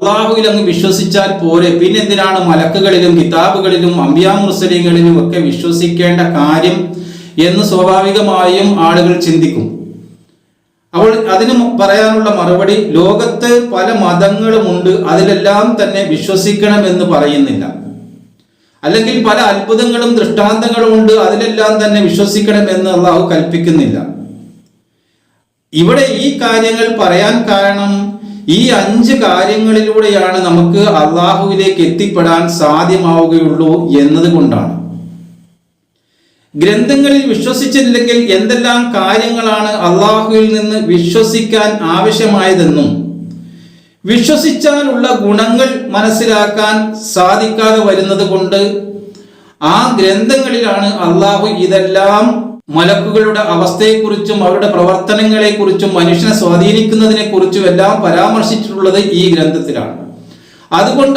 അള്ളാഹുവിൽ അങ്ങ് വിശ്വസിച്ചാൽ പോരെ, പിന്നെ എന്തിനാണ് മലക്കുകളിലും കിതാബുകളിലും അംബിയാ മുർസലീങ്ങളിലും ഒക്കെ വിശ്വസിക്കേണ്ട കാര്യം എന്ന് സ്വാഭാവികമായും ആളുകൾ ചിന്തിക്കും. അപ്പോൾ അതിന് പറയാനുള്ള മറുപടി, ലോകത്ത് പല മതങ്ങളുമുണ്ട്, അതിലെല്ലാം തന്നെ വിശ്വസിക്കണമെന്ന് പറയുന്നില്ല. അല്ലെങ്കിൽ പല അത്ഭുതങ്ങളും ദൃഷ്ടാന്തങ്ങളും ഉണ്ട്, അതിലെല്ലാം തന്നെ വിശ്വസിക്കണമെന്ന് അള്ളാഹു കൽപ്പിക്കുന്നില്ല. ഇവിടെ ഈ കാര്യങ്ങൾ പറയാൻ കാരണം ഈ 5 കാര്യങ്ങളിലൂടെയാണ് നമുക്ക് അള്ളാഹുവിലേക്ക് എത്തിപ്പെടാൻ സാധ്യമാവുകയുള്ളൂ എന്നതുകൊണ്ടാണ്. ഗ്രന്ഥങ്ങളിൽ വിശ്വസിച്ചില്ലെങ്കിൽ എന്തെല്ലാം കാര്യങ്ങളാണ് അള്ളാഹുവിൽ നിന്ന് വിശ്വസിക്കാൻ ആവശ്യമായതെന്നും വിശ്വസിച്ചാലുള്ള ഗുണങ്ങൾ മനസ്സിലാക്കാൻ സാധിക്കാതെ വരുന്നത് കൊണ്ട് ആ ഗ്രന്ഥങ്ങളിലാണ് അള്ളാഹു ഇതെല്ലാം മലക്കുകളുടെ അവസ്ഥയെക്കുറിച്ചും അവരുടെ പ്രവർത്തനങ്ങളെക്കുറിച്ചും മനുഷ്യനെ സ്വാധീനിക്കുന്നതിനെ കുറിച്ചും എല്ലാം പരാമർശിച്ചിട്ടുള്ളത് ഈ ഗ്രന്ഥത്തിലാണ്. അതുകൊണ്ട്